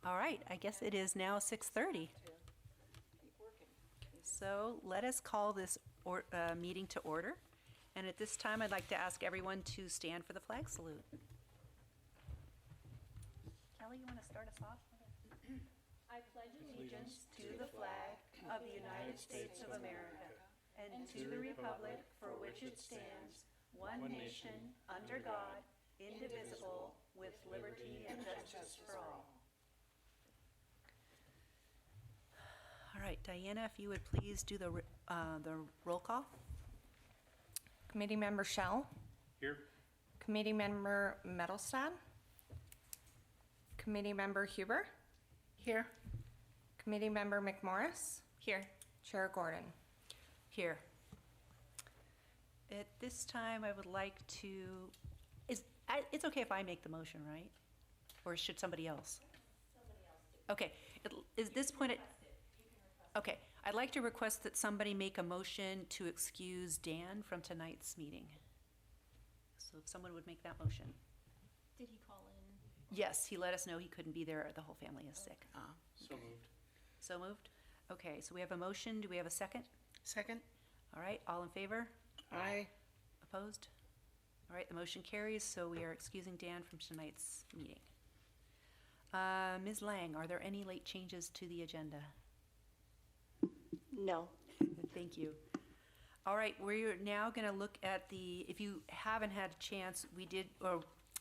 All right, I guess it is now 6:30. So let us call this meeting to order. And at this time, I'd like to ask everyone to stand for the flag salute. Kelly, you want to start us off? I pledge allegiance to the flag of the United States of America and to the republic for which it stands, one nation, under God, indivisible, with liberty and justice for all. All right, Diana, if you would please do the roll call. Committee Member Shell. Here. Committee Member Medelstad. Committee Member Huber. Here. Committee Member McMorris. Here. Chair Gordon. Here. At this time, I would like to, it's okay if I make the motion, right? Or should somebody else? Somebody else do. Okay, is this point, okay, I'd like to request that somebody make a motion to excuse Dan from tonight's meeting. So if someone would make that motion. Did he call in? Yes, he let us know he couldn't be there, the whole family is sick. So moved. So moved? Okay, so we have a motion, do we have a second? Second. All right, all in favor? Aye. Opposed? All right, the motion carries, so we are excusing Dan from tonight's meeting. Ms. Lang, are there any late changes to the agenda? No. Thank you. All right, we're now going to look at if you haven't had a chance,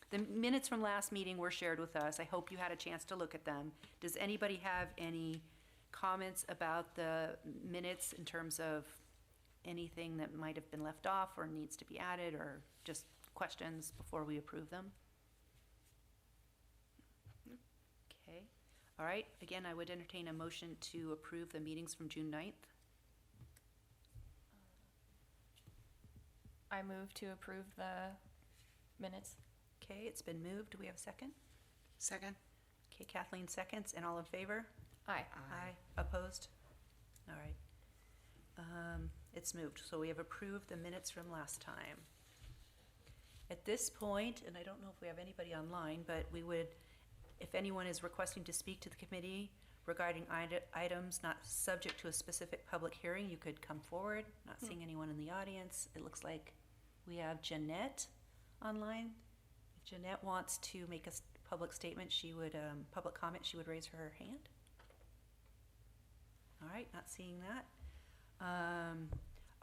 the minutes from last meeting were shared with us. I hope you had a chance to look at them. Does anybody have any comments about the minutes in terms of anything that might have been left off or needs to be added, or just questions before we approve them? Okay. All right. Again, I would entertain a motion to approve the meetings from June 9th. I move to approve the minutes. Okay, it's been moved. Do we have a second? Second. Okay, Kathleen seconds, and all in favor? Aye. Aye. Opposed? All right. It's moved. So we have approved the minutes from last time. At this point, and I don't know if we have anybody online, but we would, if anyone is requesting to speak to the committee regarding items not subject to a specific public hearing, you could come forward. Not seeing anyone in the audience. It looks like we have Jeanette online. If Jeanette wants to make a public statement, she would, public comment, she would raise her hand. All right, not seeing that.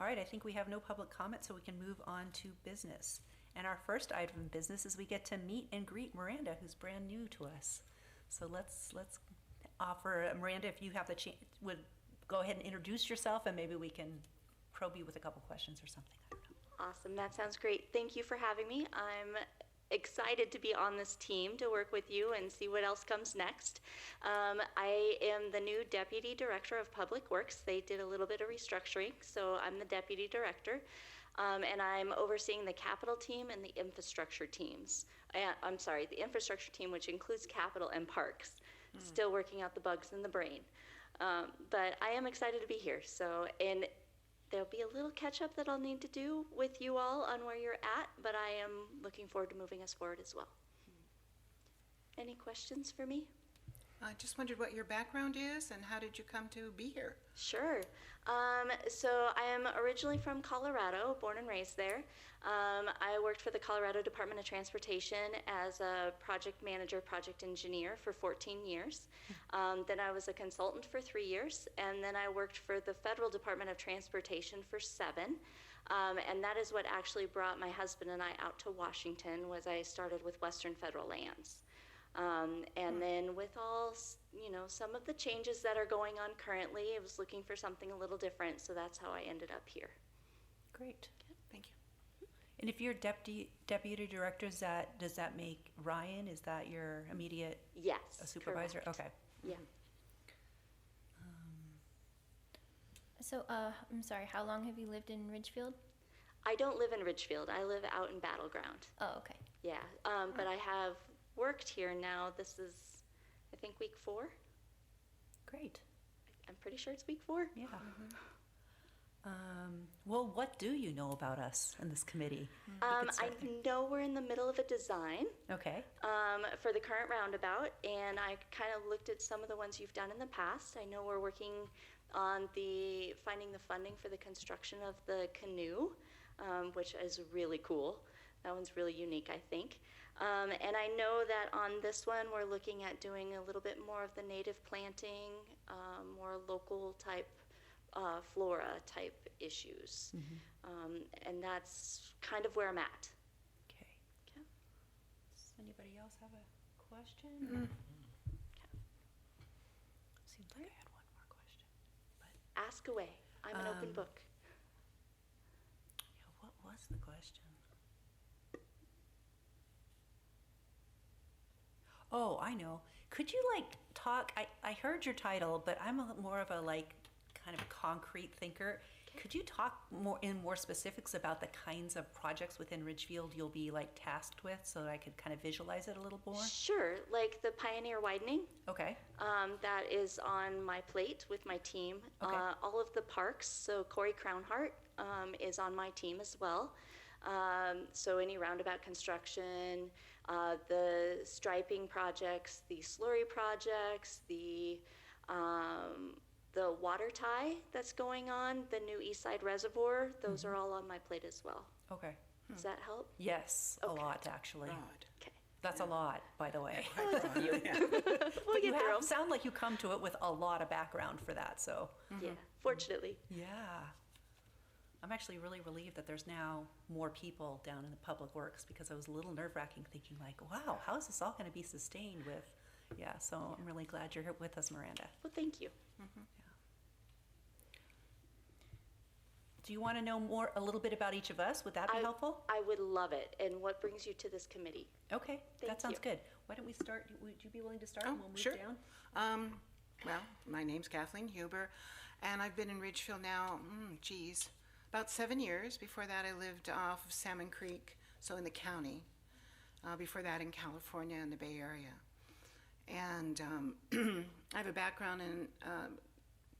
All right, I think we have no public comment, so we can move on to business. And our first item of business is we get to meet and greet Miranda, who's brand new to us. So let's offer, Miranda, if you have the chance, would go ahead and introduce yourself, and maybe we can probe you with a couple questions or something. I don't know. Awesome. That sounds great. Thank you for having me. I'm excited to be on this team to work with you and see what else comes next. I am the new Deputy Director of Public Works. They did a little bit of restructuring, so I'm the Deputy Director. And I'm overseeing the capital team and the infrastructure teams. I'm sorry, the infrastructure team, which includes capital and parks. Still working out the bugs in the brain. But I am excited to be here. And there'll be a little catch up that I'll need to do with you all on where you're at, but I am looking forward to moving us forward as well. Any questions for me? I just wondered what your background is and how did you come to be here? Sure. So I am originally from Colorado, born and raised there. I worked for the Colorado Department of Transportation as a project manager, project engineer for 14 years. Then I was a consultant for 3 years, and then I worked for the Federal Department of Transportation for 7. And that is what actually brought my husband and I out to Washington, was I started with Western Federal Lands. And then with all, some of the changes that are going on currently, I was looking for something a little different, so that's how I ended up here. Great. Thank you. And if you're deputy director, does that make Ryan, is that your immediate Yes, supervisor? correct. Okay. Yeah. So, I'm sorry, how long have you lived in Ridgefield? I don't live in Ridgefield. I live out in Battleground. Oh, okay. Yeah, but I have worked here now. This is, I think, week 4. Great. I'm pretty sure it's week 4. Yeah. Well, what do you know about us in this committee? You could I start there. know we're in the middle of a design Okay, for the current roundabout, and I kind of looked at some of the ones you've done in the past. I know we're working on finding the funding for the construction of the canoe, which is really cool. That one's really unique, I think. And I know that on this one, we're looking at doing a little bit more of the native planting, more local type flora type issues. And that's kind of where I'm at. okay. Okay. Does anybody else have a question? Seems like I had one more question. Ask away. I'm an open book. Yeah, what was the question? Oh, I know. Could you talk, I heard your title, but I'm more of a kind of concrete thinker. Could you talk more specifics about the kinds of projects within Ridgefield you'll be tasked with so that I could kind of visualize it a little more? Sure, like the Pioneer Widening. Okay, That is on my plate with my team. Okay. All of the parks, so Corey Crownhart is on my team as well. So any roundabout construction, the striping projects, the slurry projects, the water tie that's going on, the new East Side Reservoir, those are all on my plate as well. okay. Does that help? Yes, a Okay. lot actually. Broad. Okay. That's a lot, by the way. Well, thank you. We'll But you get through 'em. sound like you come to it with a lot of background for that, so. Yeah, fortunately. Yeah. I'm actually really relieved that there's now more people down in the public works because I was a little nerve-wracking thinking wow, how is this all going to be sustained with? Yeah, so I'm really glad you're here with us, Miranda. Well, thank you. Do you want to know a little bit about each of us? Would that be helpful? I would love it. And what brings you to this committee? Okay, Thank that sounds you. good. Why don't we start? Would you be willing to start Oh, and we'll move sure. down? Well, my name's Kathleen Huber, and I've been in Ridgefield now, about 7 years. Before that, I lived off of Salmon Creek, so in the county. Before that, in California, in the Bay Area. And I have a background in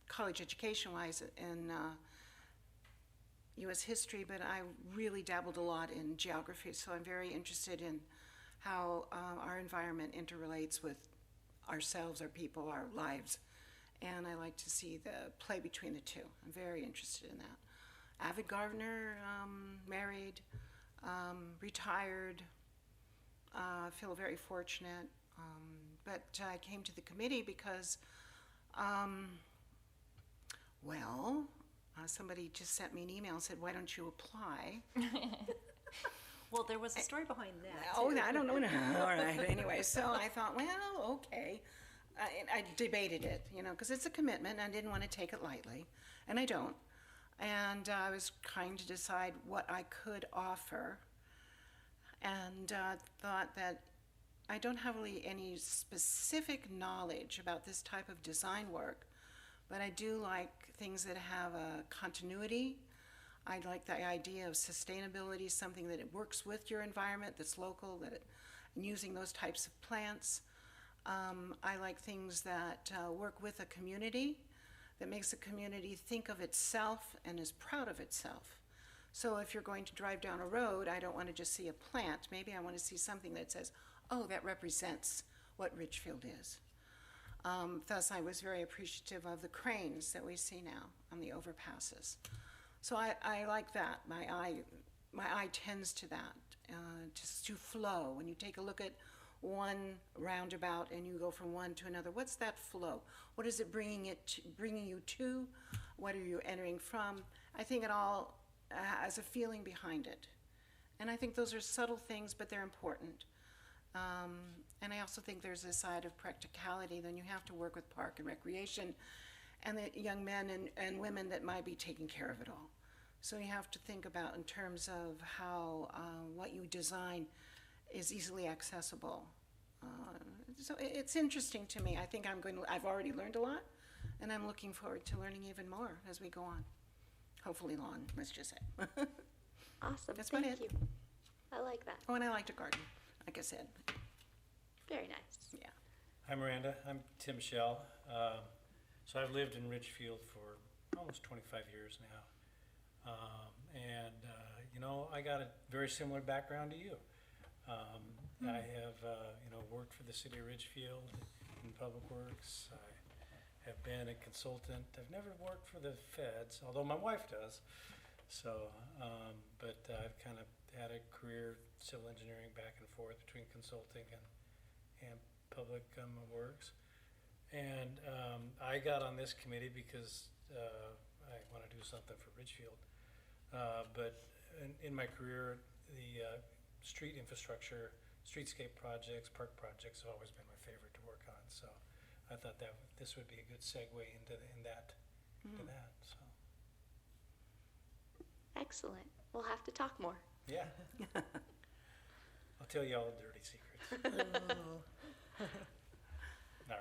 college education-wise in U.S. history, but I really dabbled a lot in geography, so I'm very interested in how our environment interrelates with ourselves, our people, our lives. And I like to see the play between the two. I'm very interested in that. Avid gardener, married, retired, feel very fortunate. But I came to the committee because, somebody just sent me an email and said, why don't you apply? Well, there was a story behind that. Oh, too. I don't know. All right. Anyway, so I thought, well, okay. I debated it, because it's a commitment. I didn't want to take it lightly, and I don't. And I was trying to decide what I could offer, and thought that I don't have really any specific knowledge about this type of design work, but I do like things that have a continuity. I like the idea of sustainability, something that it works with your environment, that's local, and using those types of plants. I like things that work with a community, that makes a community think of itself and is proud of itself. So if you're going to drive down a road, I don't want to just see a plant. Maybe I want to see something that says, oh, that represents what Ridgefield is. Thus, I was very appreciative of the cranes that we see now on the overpasses. So I like that. My eye tends to that, just to flow. When you take a look at one roundabout and you go from one to another, what's that flow? What is it bringing you to? What are you entering from? I think it all has a feeling behind it. And I think those are subtle things, but they're important. And I also think there's a side of practicality. Then you have to work with park and recreation and the young men and women that might be taking care of it all. So you have to think about in terms of how what you design is easily accessible. So it's interesting to me. I think I've already learned a lot, and I'm looking forward to learning even more as we go on. Hopefully long, let's just say. Awesome. That's about Thank it. you. I like that. Oh, and I like to garden, like I said. Very nice. Yeah. Hi, Miranda. I'm Tim Shell. So I've lived in Ridgefield for almost 25 years now. I got a very similar background to you. I have, worked for the city of Ridgefield in Public Works. I have been a consultant. I've never worked for the feds, although my wife does. So, but I've kind of had a career, civil engineering back and forth between consulting and public works. And I got on this committee because I want to do something for Ridgefield. But in my career, the street infrastructure, streetscape projects, park projects have always been my favorite to work on. So I thought that this would be a good segue into that. So Excellent. We'll have to talk more. yeah, I'll tell you all the dirty secrets. Not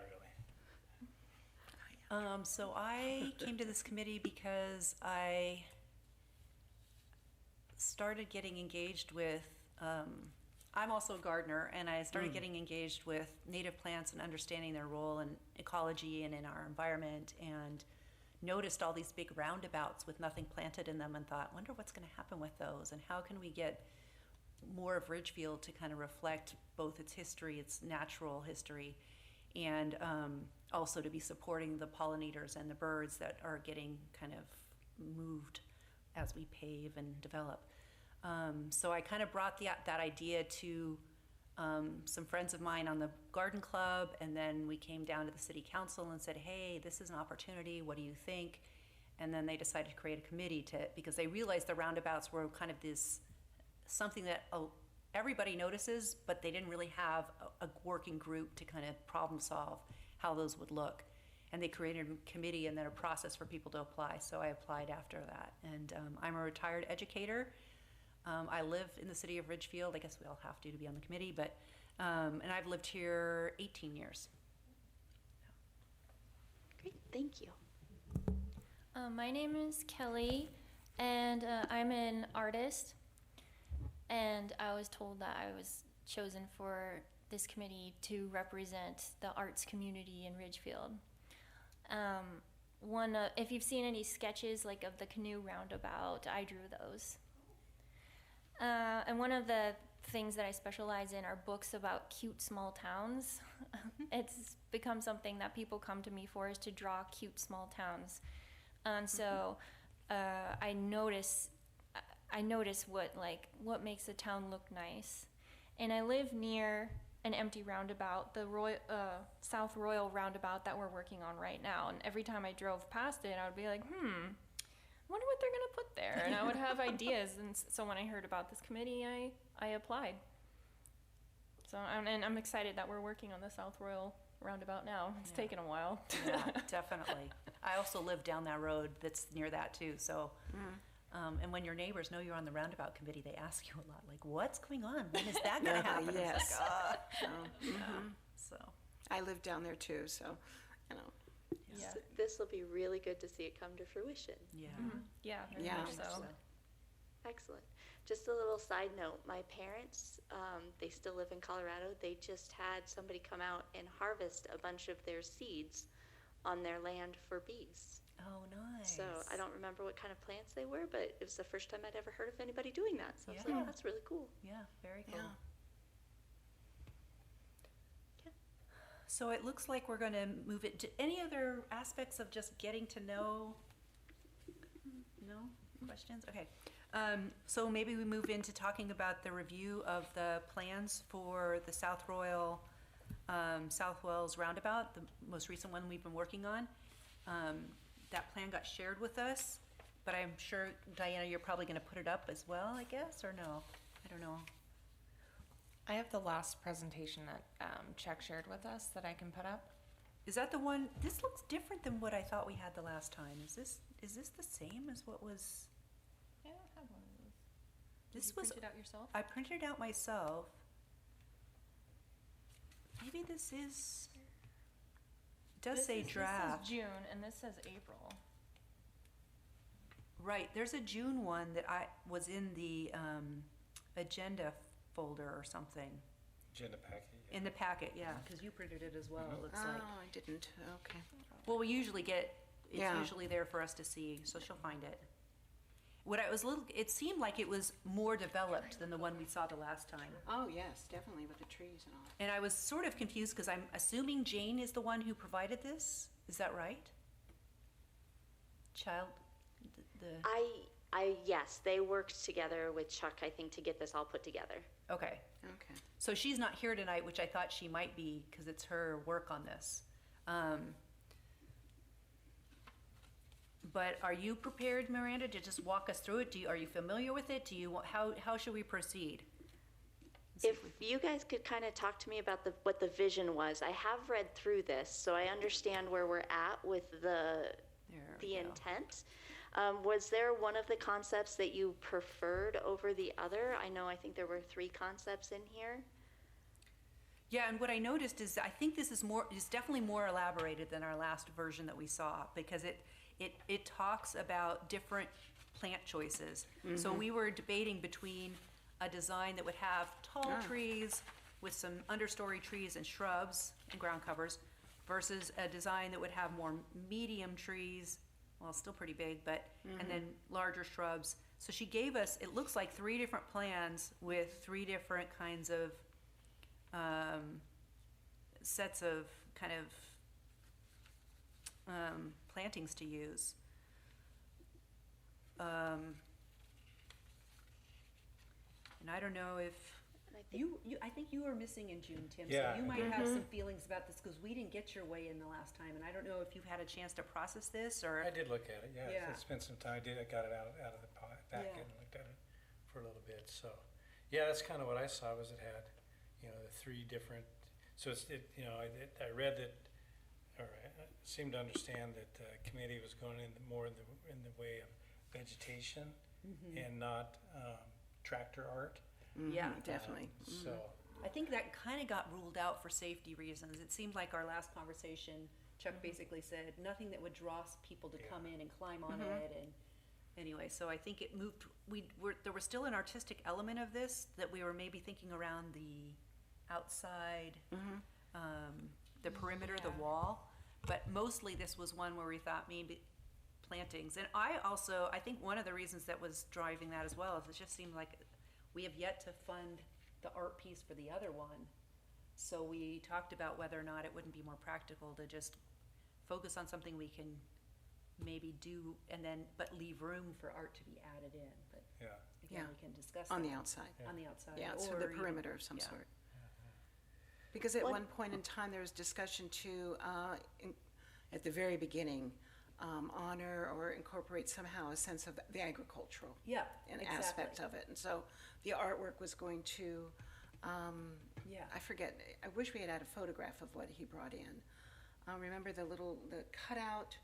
really. So I came to this committee because I started getting engaged with, I'm also a gardener, and I started getting engaged with native plants and understanding their role in ecology and in our environment, and noticed all these big roundabouts with nothing planted in them and thought, wonder what's going to happen with those, and how can we get more of Ridgefield to kind of reflect both its history, its natural history, and also to be supporting the pollinators and the birds that are getting kind of moved as we pave and develop. So I kind of brought that idea to some friends of mine on the garden club, and then we came down to the city council and said, hey, this is an opportunity, what do you think? And then they decided to create a committee because they realized the roundabouts were kind of this, something that everybody notices, but they didn't really have a working group to kind of problem solve how those would look. And they created a committee and then a process for people to apply. So I applied after that. And I'm a retired educator. I live in the city of Ridgefield. I guess we all have to be on the committee, but and I've lived here 18 years. Great, thank you. My name is Kelly, and I'm an artist. And I was told that I was chosen for this committee to represent the arts community in Ridgefield. If you've seen any sketches like of the canoe roundabout, I drew those. And one of the things that I specialize in are books about cute small towns. It's become something that people come to me for, is to draw cute small towns. And so I notice what makes a town look nice. And I live near an empty roundabout, the South Royal roundabout that we're working on right now. And every time I drove past it, I would be like, wonder what they're gonna put there. And I would have ideas. And so when I heard about this committee, I applied. So I'm excited that we're working on the South Royal roundabout now. It's taken a while. Yeah, definitely. I also live down that road that's near that too. So, and when your neighbors know you're on the roundabout committee, they ask you a lot, like, "What's going on? When is that going to happen?" Yes. It's like, So, I live down there too, so, Yeah. So this will be really good to see it come to fruition. yeah. Yeah, very Yeah. much so. Excellent. Just a little side note, my parents, they still live in Colorado. They just had somebody come out and harvest a bunch of their seeds on their land for bees. Oh, nice. So I don't remember what kind of plants they were, but it was the first time I'd ever heard of anybody doing that. So I was Yeah. like, that's really cool. Yeah, very cool. Yeah. So it looks like we're going to move it to any other aspects of just getting to know. No questions? Okay. So maybe we move into talking about the review of the plans for the South Royal, South Wells Roundabout, the most recent one we've been working on. That plan got shared with us, but I'm sure, Diana, you're probably going to put it up as well, I guess, or no? I don't know. I have the last presentation that Chuck shared with us that I can put up. Is that the one? This looks different than what I thought we had the last time. Is this the same as what was? I don't have one of those. This Did you was. print it out yourself? I printed it out myself. Maybe this is. It does say draft. This says June, and this says April. Right. There's a June one that I was in the agenda folder or something. Agenda packet. Yeah. In the packet, yeah, because you printed it as well. It looks like. Oh, I didn't, okay. Well, we usually get. It's Yeah. usually there for us to see, so she'll find it. what I was it seemed like it was more developed than the one we saw the last time. Oh, yes, definitely with the trees and all. And I was sort of confused because I'm assuming Jane is the one who provided this. Is that right? Yes, they worked together with Chuck, I think, to get this all put together. Okay. Okay. So she's not here tonight, which I thought she might be because it's her work on this. But are you prepared, Miranda, to just walk us through it? Are you familiar with it? How should we proceed? If you guys could kind of talk to me about what the vision was. I have read through this, so I understand where we're at with the intent. Was there one of the concepts that you preferred over the other? I think there were 3 concepts in here. Yeah, and what I noticed is I think this is definitely more elaborated than our last version that we saw because it talks about different plant choices. So we were debating between a design that would have tall trees with some understory trees and shrubs and ground covers versus a design that would have more medium trees, well, still pretty big, but and then larger shrubs. So she gave us, it looks like 3 different plans with 3 different kinds of sets of kind of plantings to use. And I don't know if I think you were missing in June, Tim. Yeah. So you might have some feelings about this because we didn't get your way in the last time, and I don't know if you've had a chance to process this or. I did look at it, yeah. Yeah. I spent some time, I got it out of the packet and looked at it for a little bit, so. Yeah, that's kind of what I saw was it had, the 3 different, so I read that, or I seemed to understand that the committee was going more in the way of vegetation and not tractor art. Yeah, definitely. So, I think that kind of got ruled out for safety reasons. It seemed like our last conversation, Chuck basically said nothing that would draw people to come in and climb on it. And anyway, so I think it moved. There was still an artistic element of this that we were maybe thinking around the outside, the perimeter, the wall. But mostly this was one where we thought maybe plantings. And I think one of the reasons that was driving that as well is it just seemed like we have yet to fund the art piece for the other one. So we talked about whether or not it wouldn't be more practical to just focus on something we can maybe do but leave room for art to be added in. But again, we can discuss On that. the outside. On the outside. Yeah, so or the even- perimeter of some yeah. sort. Because at one point in time, there was discussion to, at the very beginning, honor or incorporate somehow a sense of the agricultural aspect of it. And so the artwork was going to, I forget, I wish we had had a photograph of what he brought in. Remember the cutout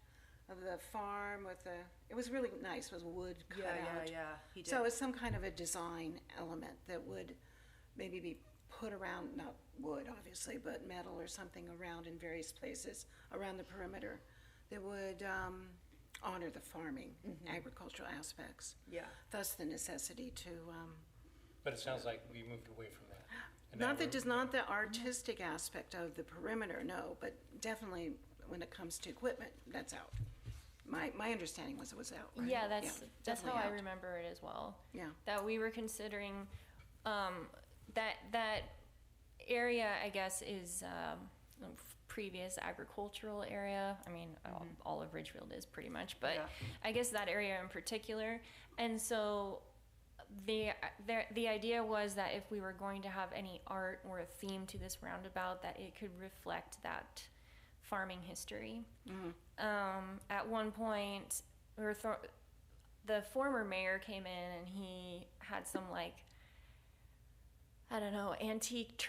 of the farm with it was really nice, it was wood cutout. He did. So it was some kind of a design element that would maybe be put around, not wood obviously, but metal or something around in various places around the perimeter that would honor the farming, agricultural aspects. Yeah. Thus the necessity to, but it sounds like we moved away from that. And now not the artistic aspect of the perimeter, no, but definitely when it comes to equipment, that's out. My understanding was it was out. Right? Yeah, that's how definitely I out. remember it as well. Yeah. That we were considering that area, I guess, is previous agricultural area. I mean, all of Ridgefield is pretty much, but I guess that area in particular. And so the idea was that if we were going to have any art or a theme to this roundabout, that it could reflect that farming history. At one point, the former mayor came in and he had some antique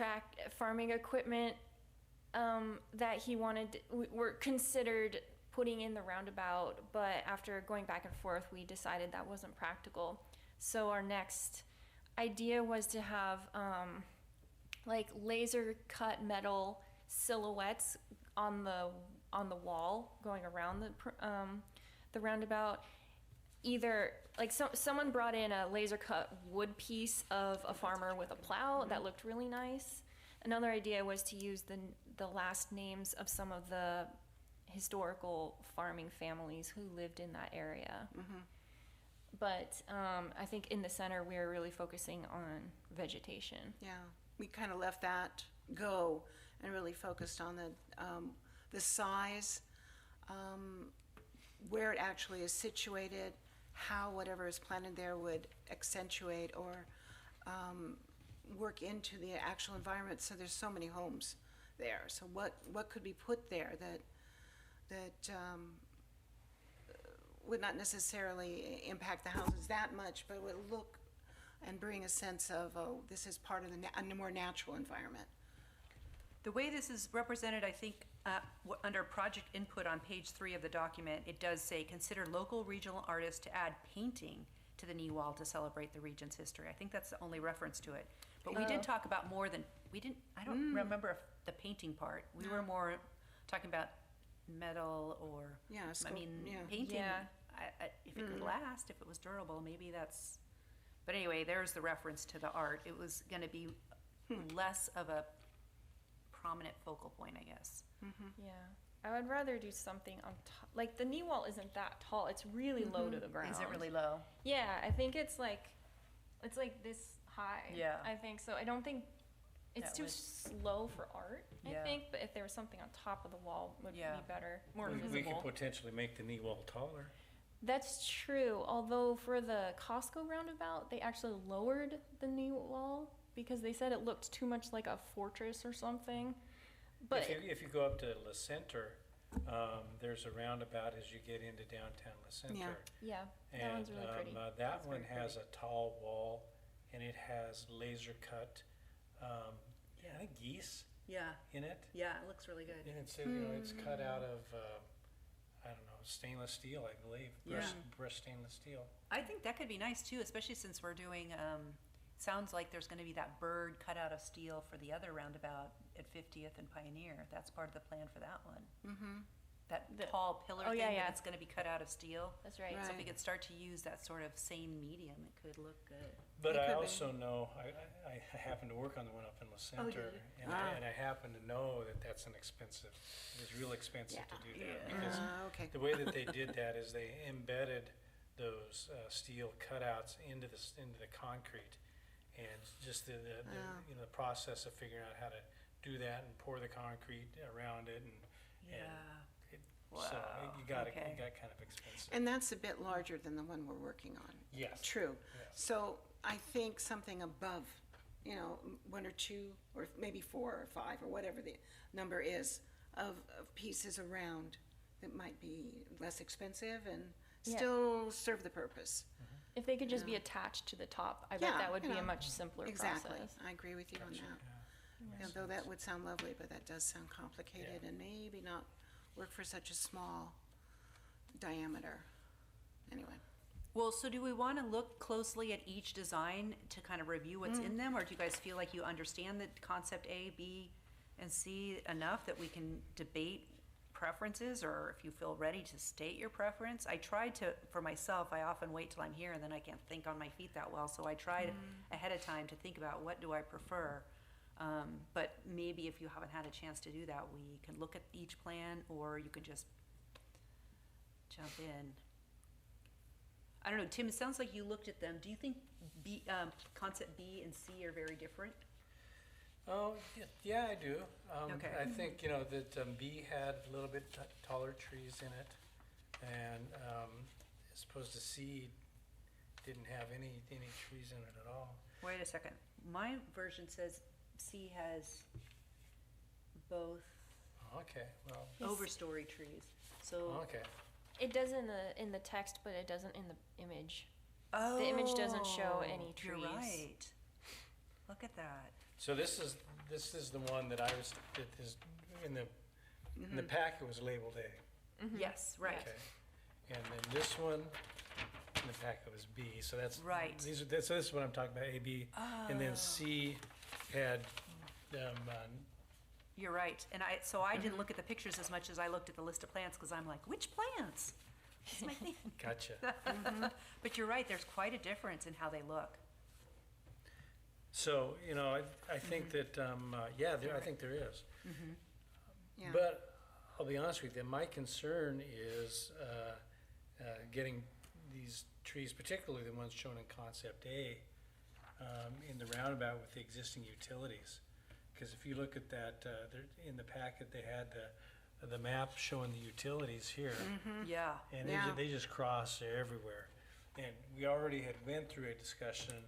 farming equipment that he were considered putting in the roundabout, but after going back and forth, we decided that wasn't practical. So our next idea was to have laser cut metal silhouettes on the wall going around the roundabout. Either someone brought in a laser cut wood piece of a farmer with a plow that looked really nice. Another idea was to use the last names of some of the historical farming families who lived in that area. But I think in the center, we're really focusing on vegetation. Yeah, we kind of left that go and really focused on the size, where it actually is situated, how whatever is planted there would accentuate or work into the actual environment. So there's so many homes there. So what could be put there that would not necessarily impact the houses that much, but would look and bring a sense of, oh, this is part of a more natural environment. The way this is represented, I think, under project input on page 3 of the document, it does say, consider local regional artists to add painting to the knee wall to celebrate the region's history. I think that's the only reference to it. But we did talk about more than, I don't remember if the painting part. We were more talking about metal or, painting. Yeah. If it could last, if it was durable, maybe that's, but anyway, there's the reference to the art. It was gonna be less of a prominent focal point, I guess. Yeah. I would rather do something on top. Like, the knee wall isn't that tall. It's really low to the ground. Is it really low? Yeah, I think it's like this high. Yeah. I think so. I don't think it's That too would- slow for art, I Yeah. think, but if there was something on top of the wall would Yeah. be better, more We could visible. potentially make the knee wall taller. That's true, although for the Costco roundabout, they actually lowered the knee wall because they said it looked too much like a fortress or something. But If you go up to La Center, there's a roundabout as you get into downtown La Center. yeah, that one's really pretty. That That's one very has a tall wall, and it has laser cut, I think geese Yeah, in it. yeah, it looks really good. And it's, it's cut out of, I don't know, stainless steel, I believe, Yeah. brushed stainless steel. I think that could be nice too, especially since we're doing, sounds like there's gonna be that bird cut out of steel for the other roundabout at 50th and Pioneer. That's part of the plan for that one. Mm-hmm. That The- tall pillar oh, thing, yeah, yeah. that's gonna be cut out of steel. That's right. So if we Right. could start to use that sort of same medium, it could look good. But It I could be. also know, I happen to work on the one up in La Center, you? and I happen to know that that's an expensive, it's real expensive to do that. Yeah. Because Okay. the way that they did that is they embedded those steel cutouts into the concrete, and just the the process of figuring out how to do that and pour the concrete around it, and so it got kind of expensive. And that's a bit larger than the one we're working on. Yes. True. Yes. So I think something above, one or two, or maybe 4 or 5, or whatever the number is, of pieces around that might be less expensive and Yeah. still serve the purpose. If they could just be attached to the top, I bet Yeah, that would you be a know, much simpler Exactly. process. I agree with you on Gotcha, that. yeah. Although that would sound lovely, but that does sound complicated and maybe not work for such a small diameter. Anyway. Well, so do we want to look closely at each design to kind of review what's in them, or do you guys feel like you understand the concept A, B, and C enough that we can debate preferences, or if you feel ready to state your preference? I tried to, for myself, I often wait till I'm here and then I can't think on my feet that well, so I tried ahead of time to think about what do I prefer. But maybe if you haven't had a chance to do that, we can look at each plan, or you can just jump in. I don't know, Tim, it sounds like you looked at them. Do you think concept B and C are very different? Oh, yeah, I do. Okay. I think, that B had a little bit taller trees in it, and as opposed to C didn't have any trees in it at all. Wait a second. My version says C has both Okay, well, overstory trees. So, okay. It does in the text, but it doesn't in the image. oh, The image doesn't show any You're trees. right. Look at that. So this is the one that that is in the packet was labeled A. Yes, right. Okay. And then this one in the packet was B, so that's. Right. So this is what I'm talking about, A, B. And then C had, You're right. And I didn't look at the pictures as much as I looked at the list of plants, because I'm like, which plants? That's my thing. gotcha. But you're right, there's quite a difference in how they look. So, I think that, I think there is. Yeah. But I'll be honest with you, my concern is getting these trees, particularly the ones shown in concept A, in the roundabout with the existing utilities. Because if you look at that, in the packet, they had the map showing the utilities here. Yeah. And Yeah. they just cross everywhere. And we already had went through a discussion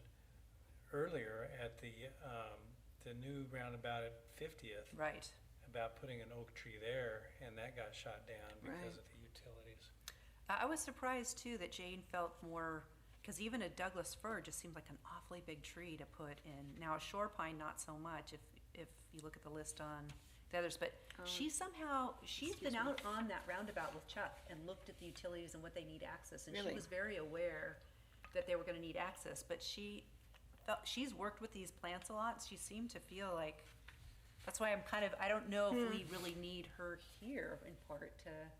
earlier at the new roundabout at 50th Right. about putting an oak tree there, and that got shot down because Right. of the utilities. I was surprised too that Jane felt more, because even a Douglas fir just seems like an awfully big tree to put in. Now a shore pine, not so much if you look at the list on the others, but she's been out on that roundabout with Chuck and looked at the utilities and what they need access, and she Really? was very aware that they were gonna need access, but she's worked with these plants a lot. She seemed to feel like, that's why I don't know if we really need her here in part to,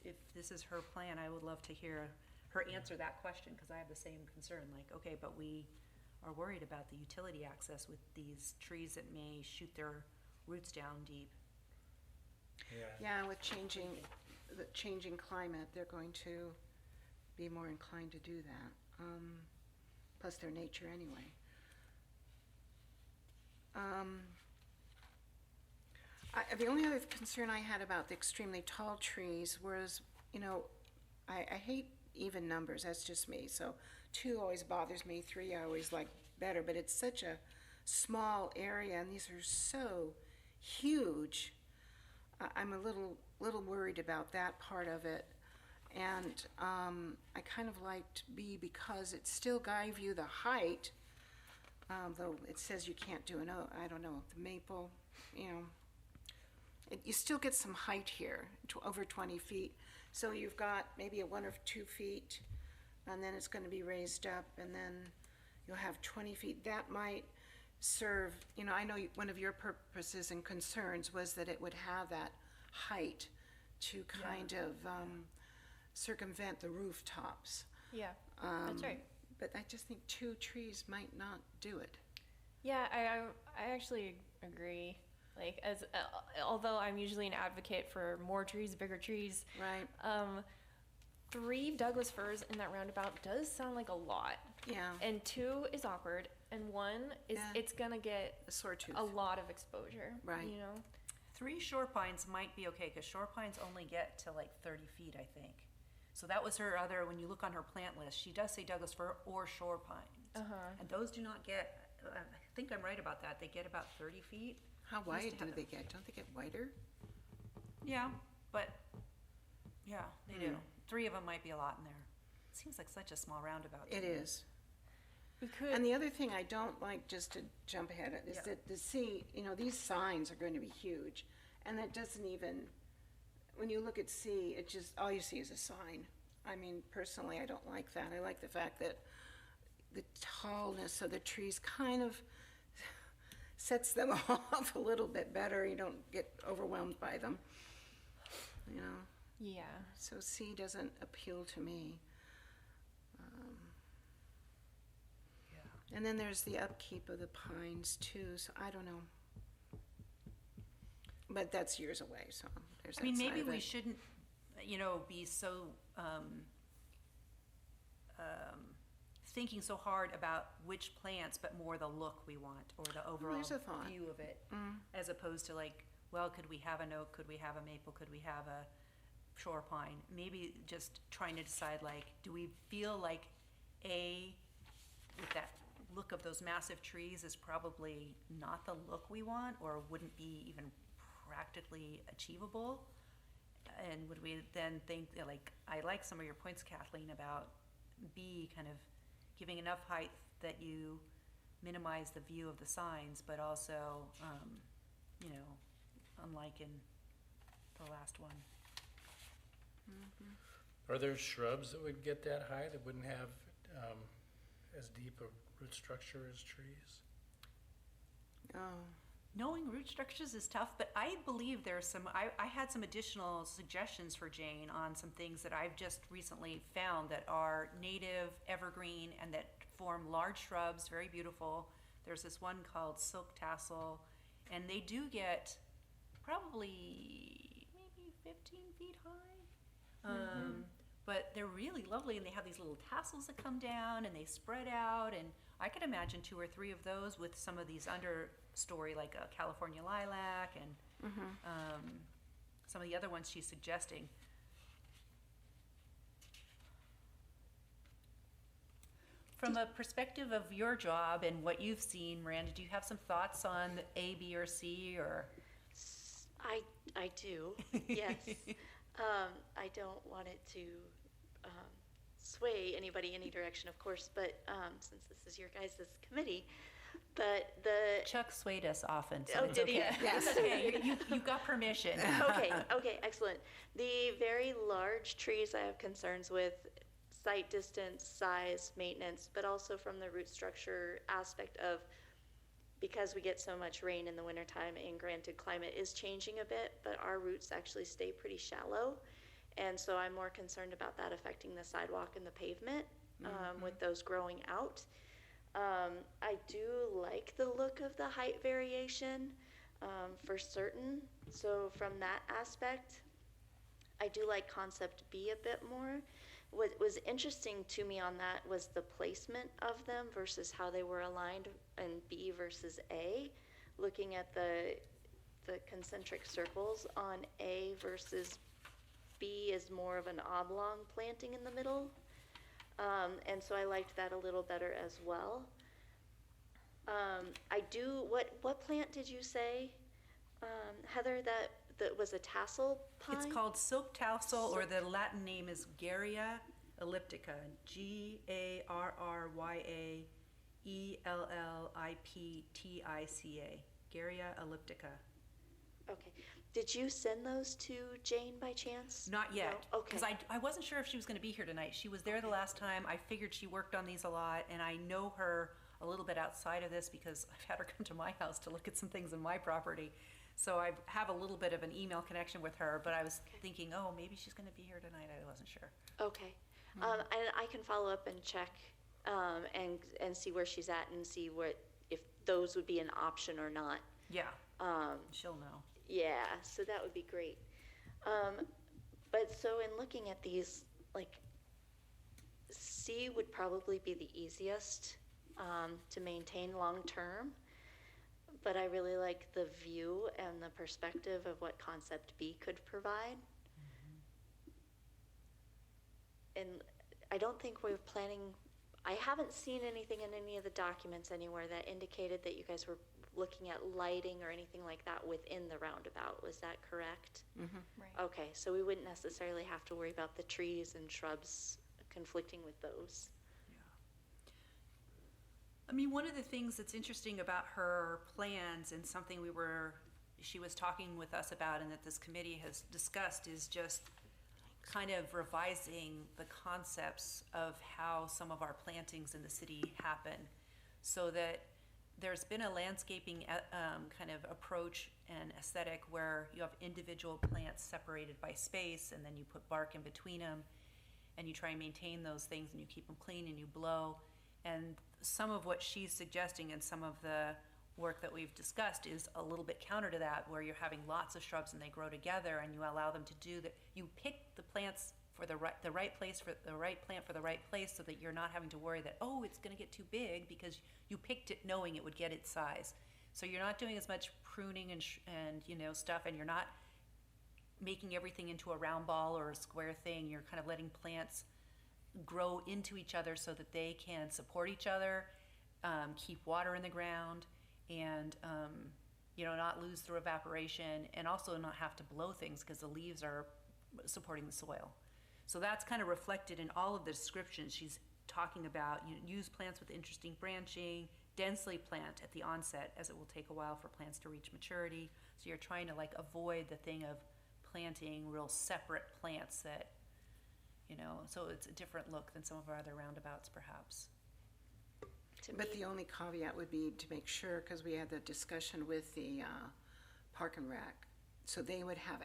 if this is her plan, I would love to hear her answer that question, because I have the same concern, like, okay, but we are worried about the utility access with these trees that may shoot their roots down deep. Yeah. Yeah, with the changing climate, they're going to be more inclined to do that. Plus their nature anyway. The only other concern I had about the extremely tall trees was, I hate even numbers, that's just me. So 2 always bothers me, 3 I always like better, but it's such a small area and these are so huge. I'm a little worried about that part of it. And I kind of liked B because it's still Guy View the height, though it says you can't do I don't know, the maple, you still get some height here, over 20 feet. So you've got maybe a 1 or 2 feet, and then it's going to be raised up, and then you'll have 20 feet. That might serve, I know one of your purposes and concerns was that it would have that height to kind of circumvent the rooftops. Yeah, that's right. But I just think 2 trees might not do it. Yeah, I actually agree. Like, although I'm usually an advocate for more trees, bigger trees, Right. 3 Douglas firs in that roundabout does sound like a lot. Yeah. And 2 is awkward, and 1 is Yeah. it's gonna get A sore tooth. a lot of exposure. Right. 3 shore pines might be okay, because shore pines only get to like 30 feet, I think. So that was her other, when you look on her plant list, she does say Douglas fir or shore pines. And those do not get, I think I'm right about that, they get about 30 feet. How Used wide to do have they get? Don't they get wider? Yeah, but, yeah, they do. 3 of them might be a lot in there. It seems like such a small roundabout. to It me. is. We could. And the other thing I don't like, just to jump ahead, is Yeah. that the C, these signs are going to be huge. And that doesn't even, when you look at C, it just, all you see is a sign. I mean, personally, I don't like that. I like the fact that the tallness of the trees kind of sets them off a little bit better. You don't get overwhelmed by them, Yeah. So C doesn't appeal to me. And then there's the upkeep of the pines too, so I don't know. But that's years away, so there's that I mean, side maybe of we it. shouldn't, be so, thinking so hard about which plants, but more the look we want, or the overall there's a thought. view of it, as opposed to like, well, could we have an oak, could we have a maple, could we have a shore pine? Maybe just trying to decide, like, do we feel like with that look of those massive trees is probably not the look we want, or wouldn't be even practically achievable? And would we then think, like, I like some of your points, Kathleen, about B kind of giving enough height that you minimize the view of the signs, but also, unlike in the last one. Are there shrubs that would get that high that wouldn't have as deep a root structure as trees? Oh, Knowing root structures is tough, but I believe there's I had some additional suggestions for Jane on some things that I've just recently found that are native, evergreen, and that form large shrubs, very beautiful. There's this one called silk tassel, and they do get probably maybe 15 feet high. but they're really lovely, and they have these little tassels that come down and they spread out, and I could imagine 2 or 3 of those with some of these understory, like a California lilac and some of the other ones she's suggesting. From a perspective of your job and what you've seen, Miranda, do you have some thoughts on A, B, or C, or? I do, yes. I don't want it to sway anybody any direction, of course, but since this is your guys' committee, but Chuck swayed us often, so Oh, it's did he? okay. Yes. It's okay, you've got permission. Okay, excellent. The very large trees I have concerns with, site distance, size, maintenance, but also from the root structure aspect of, because we get so much rain in the wintertime, and granted climate is changing a bit, but our roots actually stay pretty shallow. And so I'm more concerned about that affecting the sidewalk and the pavement with those growing out. I do like the look of the height variation for certain. So from that aspect, I do like concept B a bit more. What was interesting to me on that was the placement of them versus how they were aligned in B versus A. Looking at the concentric circles on A versus B is more of an oblong planting in the middle. And so I liked that a little better as well. What plant did you say, Heather, that was a tassel pine? It's called silk tassel, or the Latin name is Garrya elliptica, Garryaelliptica, Garrya elliptica. Okay. Did you send those to Jane by chance? Not yet, No? Okay. because I wasn't sure if she was going to be here tonight. She was there the last time. I figured she worked on these a lot, and I know her a little bit outside of this because I've had her come to my house to look at some things in my property. So I have a little bit of an email connection with her, but I was thinking, oh, maybe she's going to be here tonight. I wasn't sure. Okay. And I can follow up and check and see where she's at and see if those would be an option or not. Yeah, she'll know. Yeah, so that would be great. But so in looking at these, like, C would probably be the easiest to maintain long term. But I really like the view and the perspective of what concept B could provide. And I don't think we're planning, I haven't seen anything in any of the documents anywhere that indicated that you guys were looking at lighting or anything like that within the roundabout. Was that correct? Right. Okay, so we wouldn't necessarily have to worry about the trees and shrubs conflicting with those. I mean, one of the things that's interesting about her plans, and something she was talking with us about and that this committee has discussed, is just kind of revising the concepts of how some of our plantings in the city happen, so that there's been a landscaping kind of approach and aesthetic where you have individual plants separated by space, and then you put bark in between them, and you try and maintain those things, and you keep them clean, and you blow. And some of what she's suggesting and some of the work that we've discussed is a little bit counter to that, where you're having lots of shrubs and they grow together, and you allow them to do that. You pick the plants for the right place for the right plant for the right place, so that you're not having to worry that, oh, it's going to get too big, because you picked it knowing it would get its size. So you're not doing as much pruning and stuff, and you're not making everything into a round ball or a square thing. You're kind of letting plants grow into each other so that they can support each other, keep water in the ground, and not lose through evaporation, and also not have to blow things because the leaves are supporting the soil. So that's kind of reflected in all of the descriptions. She's talking about use plants with interesting branching, densely plant at the onset, as it will take a while for plants to reach maturity. So you're trying to avoid the thing of planting real separate plants that so it's a different look than some of our other roundabouts, perhaps. But the only caveat would be to make sure, because we had the discussion with the Park and Rec, so they would have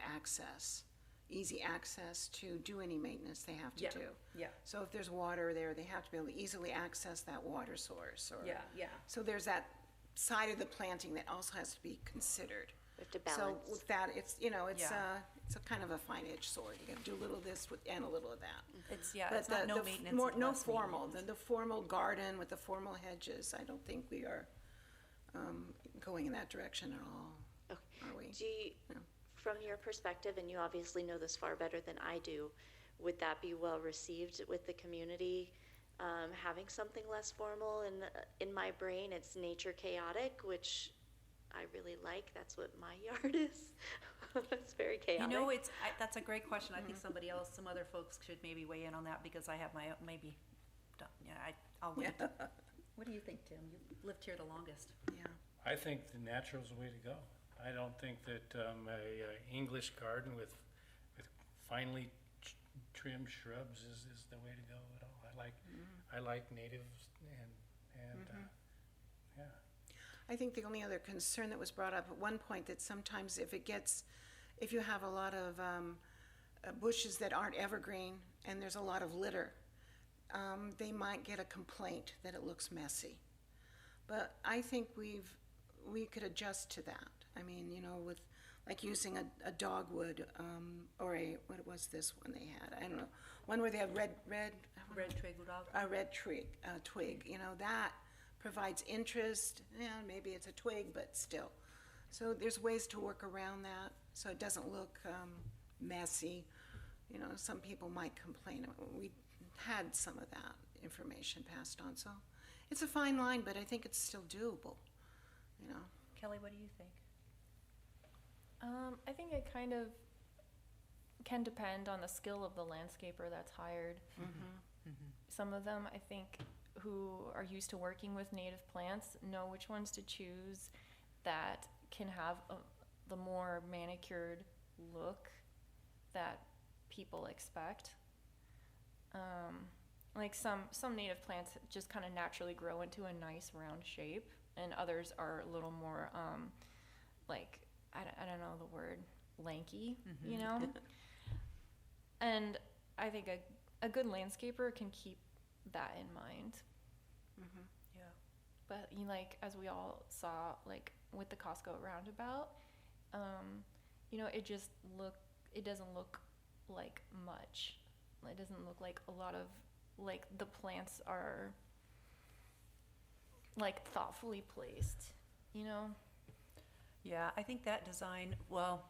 easy access to do any maintenance they have to do. Yeah. So if there's water there, they have to be able to easily access that water source. Yeah. So there's that side of the planting that also has to be considered. We have to balance. So with that, it's it's a kind of a fine-edged sword. You gotta do a little of this and a little of that. It's, yeah, But it's not the- no the f- maintenance. more- it's No less formal, maintenance. the formal garden with the formal hedges, I don't think we are going in that direction at all, Okay. are we? Do you, Yeah. from your perspective, and you obviously know this far better than I do, would that be well received with the community? Having something less formal, and in my brain, it's nature chaotic, which I really like. That's what my yard is. It's very chaotic. You know, that's a great question. I think some other folks should maybe weigh in on that because I have my own, maybe, yeah, I'll wait. What do you think, Tim? You've lived here the longest. Yeah. I think the natural's the way to go. I don't think that a English garden with finely trimmed shrubs is the way to go at all. I like natives and yeah. I think the only other concern that was brought up at one point, that sometimes if you have a lot of bushes that aren't evergreen and there's a lot of litter, they might get a complaint that it looks messy. But I think we could adjust to that. I mean, you know, with like using a dogwood, or what was this one they had? I don't know. One where they have red Twig dog. a red twig, you know, that provides interest. Yeah, maybe it's a twig, but still. So there's ways to work around that so it doesn't look messy. You know, some people might complain. We had some of that information passed on, so it's a fine line, but I think it's still doable, you know. Kelly, what do you think? I think it kind of can depend on the skill of the landscaper that's hired. Some of them, I think, who are used to working with native plants know which ones to choose that can have the more manicured look that people expect. Like some native plants just kind of naturally grow into a nice round shape, and others are a little more like I don't know the word, lanky, you know. And I think a good landscaper can keep that in mind. Yeah. But you like, as we all saw, like with the Costco roundabout, you know, it doesn't look like much. It doesn't look like a lot of, like, the plants are like thoughtfully placed, you know? Yeah, I think that design, well,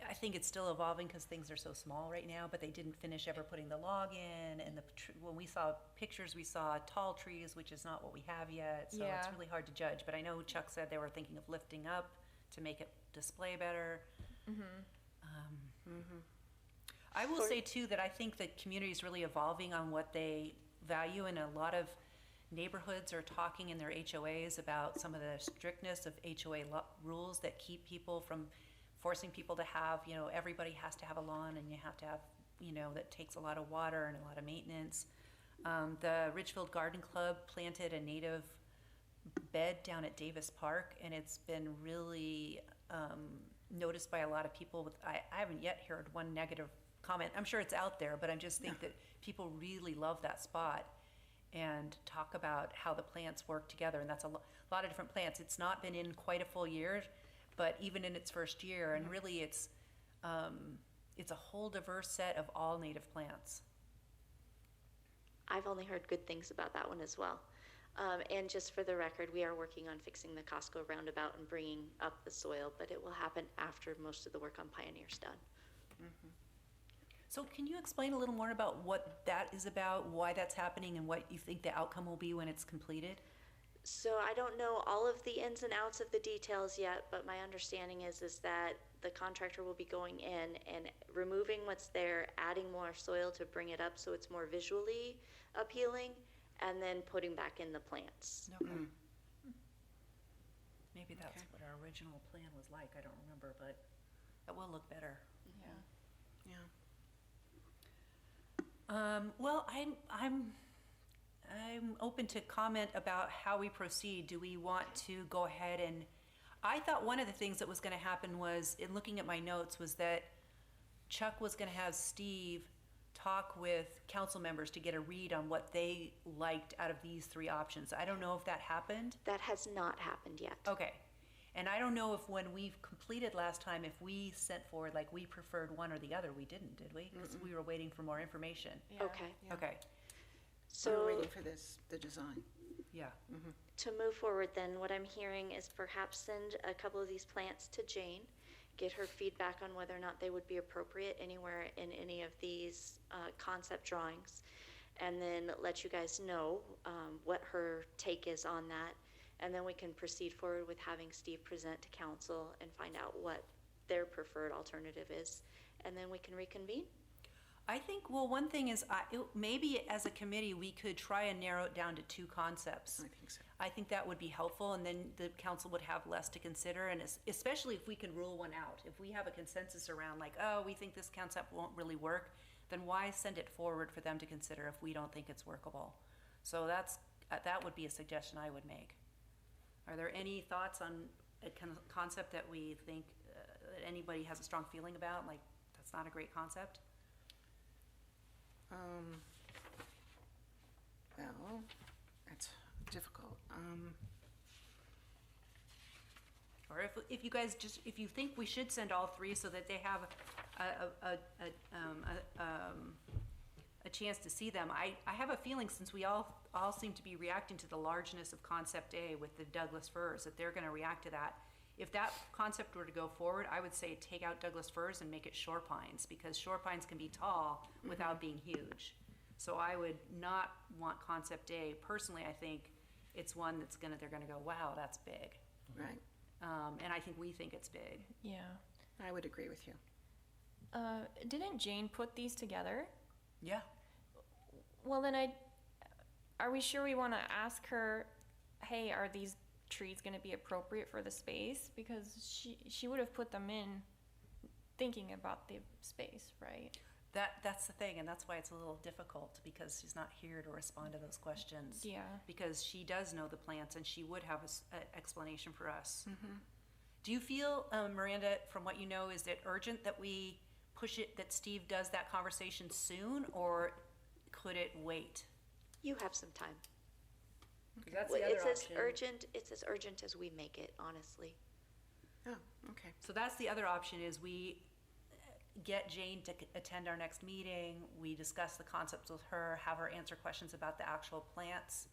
I think it's still evolving because things are so small right now, but they didn't finish ever putting the log in, and when we saw pictures, we saw tall trees, which is not what we have yet, so it's Yeah. really hard to judge. But I know Chuck said they were thinking of lifting up to make it display better. I will say too that I think the community is really evolving on what they value, and a lot of neighborhoods are talking in their HOAs about some of the strictness of HOA rules that keep people from forcing people to have, you know, everybody has to have a lawn, and you have to have, you know, that takes a lot of water and a lot of maintenance. The Ridgefield Garden Club planted a native bed down at Davis Park, and it's been really noticed by a lot of people. I haven't yet heard one negative comment. I'm sure it's out there, but I just think that people really love that spot and talk about how the plants work together, and that's a lot of different plants. It's not been in quite a full year, but even in its first year, and really it's a whole diverse set of all native plants. I've only heard good things about that one as well. And just for the record, we are working on fixing the Costco roundabout and bringing up the soil, but it will happen after most of the work on Pioneer's done. So can you explain a little more about what that is about, why that's happening, and what you think the outcome will be when it's completed? So I don't know all of the ins and outs of the details yet, but my understanding is that the contractor will be going in and removing what's there, adding more soil to bring it up so it's more visually appealing, and then putting back in the plants. Okay. Maybe that's what our original plan was like. I don't remember, but that will look better. Yeah. Yeah. Well, I'm open to comment about how we proceed. Do we want to go ahead and, I thought one of the things that was gonna happen was, in looking at my notes, was that Chuck was gonna have Steve talk with council members to get a read on what they liked out of these three options. I don't know if that happened. That has not happened yet. Okay. And I don't know if when we've completed last time, if we sent forward, like, we preferred one or the other. We didn't, did we? Because we were waiting for more information. Yeah. Okay. Yeah. Okay, So we're So waiting for the design. yeah. to move forward then, what I'm hearing is perhaps send a couple of these plants to Jane, get her feedback on whether or not they would be appropriate anywhere in any of these concept drawings, and then let you guys know what her take is on that. And then we can proceed forward with having Steve present to council and find out what their preferred alternative is. And then we can reconvene. I think, well, one thing is, maybe as a committee, we could try and narrow it down to 2 concepts. I think so. I think that would be helpful, and then the council would have less to consider, and especially if we can rule one out. If we have a consensus around, like, oh, we think this concept won't really work, then why send it forward for them to consider if we don't think it's workable? So that would be a suggestion I would make. Are there any thoughts on a concept that we think that anybody has a strong feeling about, like, that's not a great concept? Well, that's difficult. Or if you guys if you think we should send all 3 so that they have a chance to see them, I have a feeling, since we all seem to be reacting to the largeness of concept A with the Douglas firs, that they're gonna react to that. If that concept were to go forward, I would say take out Douglas firs and make it shore pines, because shore pines can be tall without being huge. So I would not want concept A. Personally, I think it's one that's they're gonna go, wow, that's big. Right. And I think we think it's big. Yeah. I would agree with you. Didn't Jane put these together? Yeah. Well, then are we sure we want to ask her, hey, are these trees going to be appropriate for the space? Because she would have put them in thinking about the space, right? That's the thing, and that's why it's a little difficult, because she's not here to respond to those questions. Yeah. Because she does know the plants, and she would have an explanation for us. Do you feel, Miranda, from what you know, is it urgent that we push it, that Steve does that conversation soon, or could it wait? You have some time. 'Cause that's Well, the other it's as option. it's as urgent as we make it, honestly. Oh, okay. So that's the other option, is we get Jane to attend our next meeting, we discuss the concepts with her, have her answer questions about the actual plants,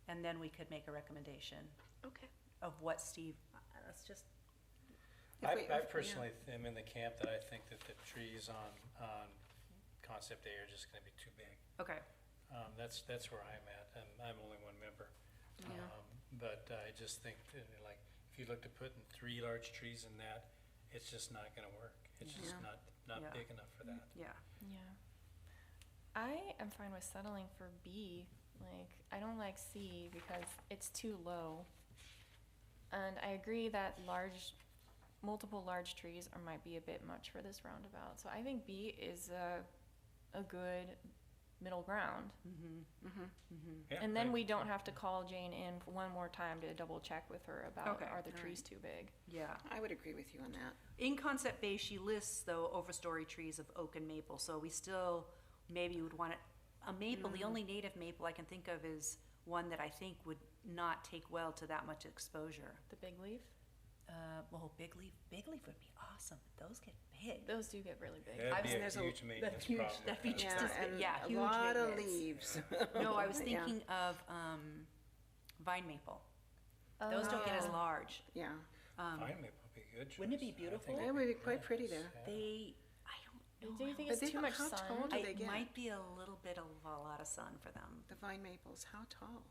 and then we could make a recommendation Okay. of what Steve, that's just, I personally am in the camp that I think that the trees on concept A are just gonna be too big. okay. That's where I'm at, and I'm only one member. But I just think, that, like, if you look to putting 3 large trees in that, it's just not gonna work. It's just Yeah. not Yeah. big enough for that. Yeah. Yeah. I am fine with settling for B. Like, I don't like C because it's too low. And I agree that multiple large trees might be a bit much for this roundabout. So I think B is a good middle ground. Yeah, And then I- we don't have to call Jane in one more time to double check with her about, Okay, are the all trees too big? Yeah. I would agree with you on that. In concept base, she lists, though, overstory trees of oak and maple, so we still maybe would want a maple. The only native maple I can think of is one that I think would not take well to that much exposure. The big leaf? Well, big leaf would be awesome. Those get big. Those do get really big. That'd be a there's a- huge maintenance problem. That'd be just as big. and Yeah, a huge lot of maintenance. leaves. No, I was Yeah. thinking of vine maple. Those don't get as Oh. large. Yeah, Fine maple would be a good choice. Wouldn't it be I think beautiful? That would be quite pretty yes, there. yeah. I don't know. Do you think But it's they too don't- much how sun? tall do they It get? might be a little bit of a lot of sun for them. the vine maples, how tall?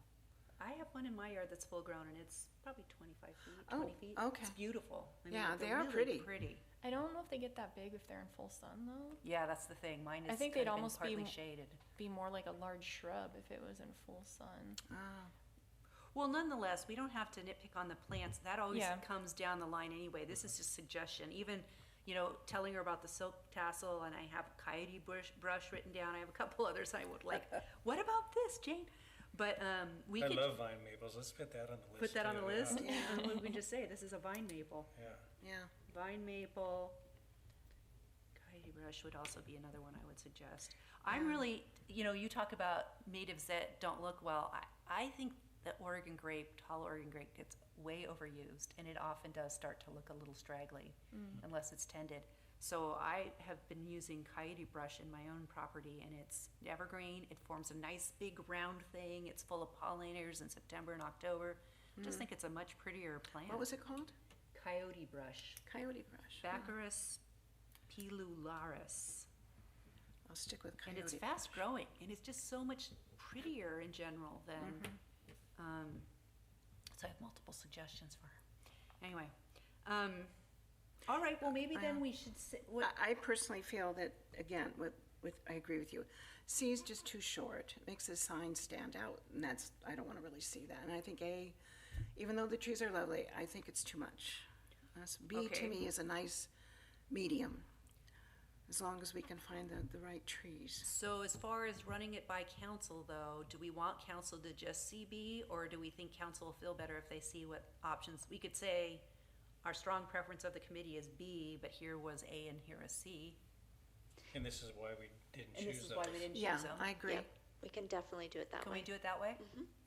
I have one in my yard that's full grown, and it's probably 25 feet, Oh, 20 feet. okay. It's beautiful. I mean, Yeah, they're they are really pretty. I don't know if they get that big if they're in full sun though. Yeah, that's the thing. Mine is I think kind they'd of been almost be partly m- shaded. Be more like a large shrub if it was in full sun. Ah, Well, nonetheless, we don't have to nitpick on the plants. That always Yeah. comes down the line anyway. This is just suggestion. Even, telling her about the silk tassel, and I have coyote brush written down. I have a couple others I would like. What about this, Jane? But we I could love vine maples. Let's put that on the list. put that on the too, list, yeah. and we can just say this is a vine maple. Yeah. yeah. Vine maple. Coyote brush would also be another one I would suggest. I'm really, you talk about natives that don't look well. I think the Oregon grape, tall Oregon grape, gets way overused, and it often does start to look a little straggly unless it's tended. So I have been using coyote brush in my own property, and it's evergreen. It forms a nice big round thing. It's full of pollinators in September and October. Just think it's a much prettier plant. What was it called? Coyote brush. Coyote brush. Baccharis pilularis. I'll stick with And coyote. it's fast growing, and it's just so much prettier in general than. So I have multiple suggestions for her. Anyway, all right. Well, maybe then we should. I personally feel that, again, I agree with you. C is just too short. It makes the sign stand out, and I don't want to really see that. And I think A, even though the trees are lovely, I think it's too much. B Okay. to me is a nice medium, as long as we can find the right trees. So as far as running it by council, though, do we want council to just see B, or do we think council will feel better if they see what options? We could say our strong preference of the committee is B, but here was A and here is C. And this is why we didn't And choose this is those. why we didn't Yeah, choose them. I agree. Yep, we can definitely do it that Can way. we do it that way?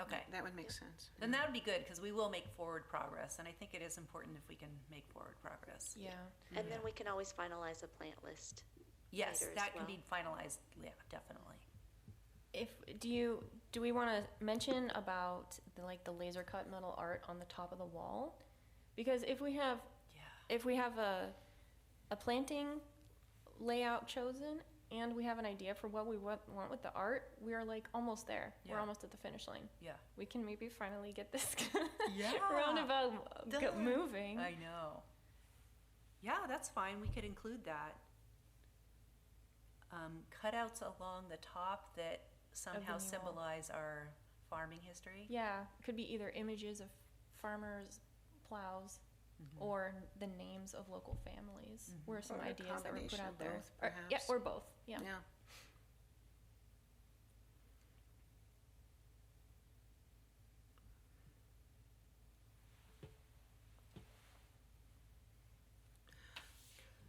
Okay. That would make sense. Then that would be good, because we will make forward progress, and I think it is important if we can make forward progress. Yeah. And then we can always finalize a plant list. Yes, Later as that can well. be finalized, yeah, definitely. Do we want to mention about the laser cut metal art on the top of the wall? Because if we have a planting layout chosen and we have an idea for what we want with the art, we are almost there. We're Yeah. almost at the finish line. Yeah. We can maybe finally get this Yeah. roundabout Done. moving. I know. Yeah, that's fine, we could include that. Cutouts along the top that somehow new wall. symbolize our farming history. Yeah, it could be either images of farmers' plows or the names of local families. Were some Or a ideas that were put combination out of there. both, Yeah, perhaps. or both. Yeah. Yeah.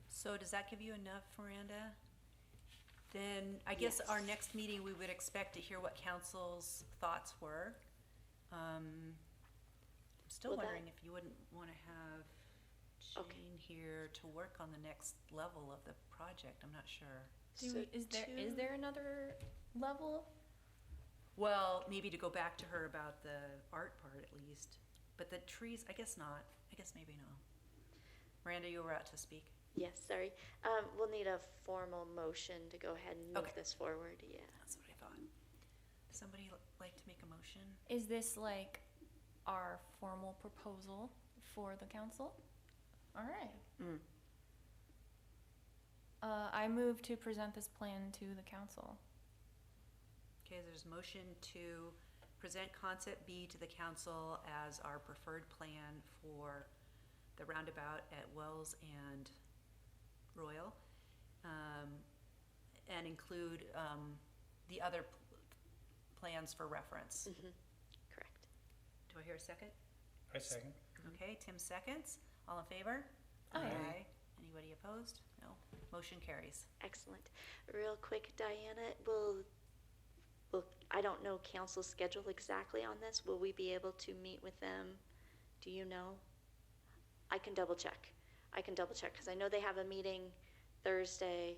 So does that give you enough, Miranda? Then I guess our Yes. next meeting, we would expect to hear what council's thoughts were. I'm still Will that- wondering if you wouldn't want to have Okay. Jane here to work on the next level of the project. I'm not sure. Is there another level? Well, maybe to go back to her about the art part at least. But the trees, I guess not. I guess maybe no. Miranda, you were out to speak. Yes, sorry. We'll need a formal motion to go ahead and move Okay. this forward, yeah. That's what I thought. Does somebody like to make a motion? Is this our formal proposal for the council? All right. I move to present this plan to the council. Okay, there's a motion to present concept B to the council as our preferred plan for the roundabout at Wells and Royal, and include the other plans for reference. Correct. Do I hear a second? I second. Okay, Tim seconds. All in favor? Aye. Anybody opposed? No. Motion carries. Excellent. Real quick, Diana, I don't know council's schedule exactly on this. Will we be able to meet with them? Do you know? I can double check. Because I know they have a meeting Thursday.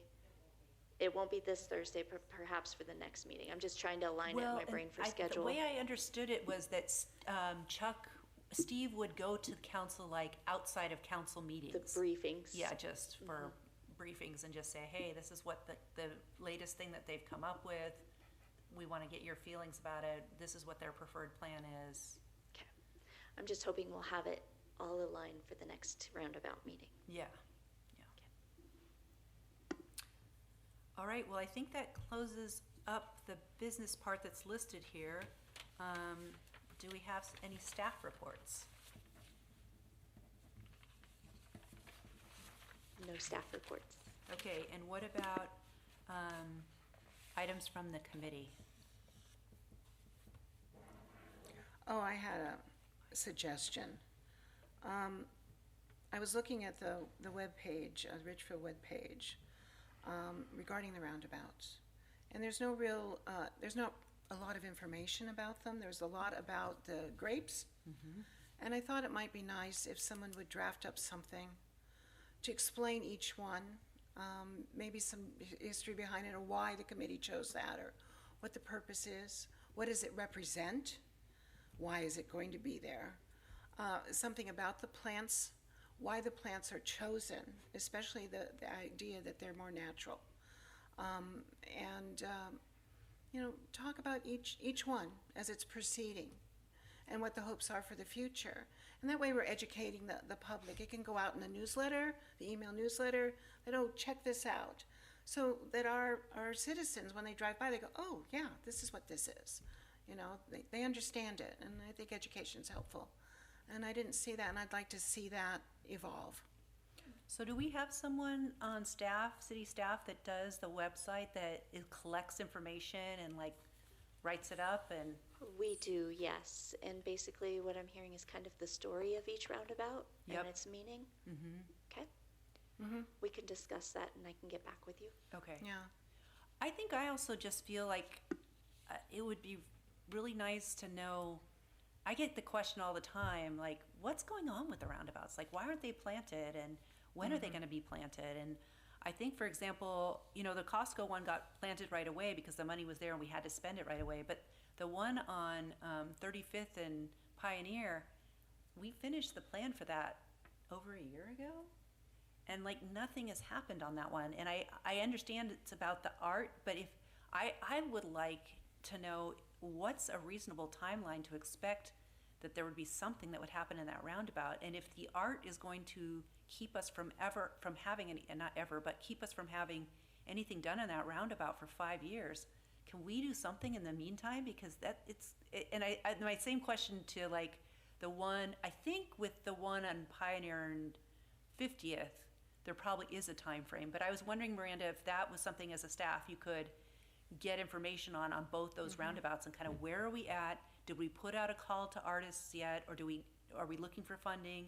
It won't be this Thursday, perhaps for the next meeting. I'm just trying to align it in my and brain for The schedule. way I understood it was that Steve would go to the council outside of council meetings. The briefings. Yeah, just for briefings and just say, hey, this is what the latest thing that they've come up with. We want to get your feelings about it. This is what their preferred plan is. Okay. I'm just hoping we'll have it all aligned for the next roundabout meeting. Yeah. All right, well, I think that closes up the business part that's listed here. Do we have any staff reports? No staff reports. Okay, and what about items from the committee? Oh, I had a suggestion. I was looking at the webpage, the Ridgefield webpage, regarding the roundabouts. And there's no real, there's not a lot of information about them. There's a lot about the grapes. And I thought it might be nice if someone would draft up something to explain each one, maybe some history behind it, or why the committee chose that, or what the purpose is, what does it represent, why is it going to be there, something about the plants, why the plants are chosen, especially the idea that they're more natural, and talk about each one as it's proceeding and what the hopes are for the future. And that way we're educating the public. It can go out in the newsletter, the email newsletter, that, oh, check this out. So that our citizens, when they drive by, they go, oh, yeah, this is what this is. They understand it, and I think education's helpful. And I didn't see that, and I'd like to see that evolve. So do we have someone on staff, city staff, that does the website, that it collects information and like writes it up? And We do, yes. And basically what I'm hearing is kind of the story of each roundabout Yep. and its meaning. Okay. We can discuss that, and I can get back with you. okay. Yeah. I think I also just feel like it would be really nice to know. I get the question all the time, like, what's going on with the roundabouts? Like, why aren't they planted, and when are they going to be planted? And I think, for example, the Costco one got planted right away because the money was there and we had to spend it right away. But the one on 35th and Pioneer, we finished the plan for that over a year ago. And like nothing has happened on that one. And I understand it's about the art, but if I would like to know what's a reasonable timeline to expect that there would be something that would happen in that roundabout. And if the art is going to keep us from having any, and not ever, but keep us from having anything done in that roundabout for 5 years, can we do something in the meantime? Because my same question to like the one, I think with the one on Pioneer and 50th, there probably is a time frame. But I was wondering, Miranda, if that was something as a staff you could get information on both those roundabouts, and kind of where are we at? Did we put out a call to artists yet, or are we looking for funding?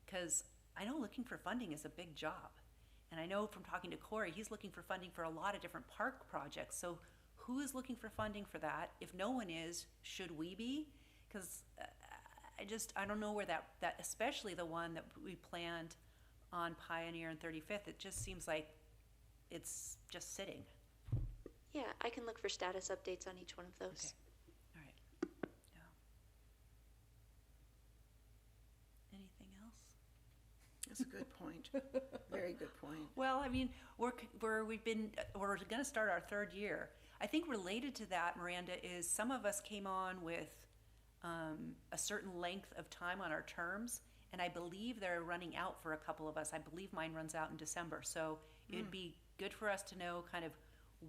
Because I know looking for funding is a big job, and I know from talking to Corey, he's looking for funding for a lot of different park projects. So who is looking for funding for that? If no one is, should we be? Because I don't know where that especially the one that we planned on Pioneer and 35th, it just seems like it's just sitting. Yeah, I can look for status updates on each one of those. Okay. All right. Yeah. Anything else? That's a good point. Very good point. Well, I mean, we're going to start our third year. I think related to that, Miranda, is some of us came on with a certain length of time on our terms, and I believe they're running out for a couple of us. I believe mine runs out in December, so it'd be good for us to know kind of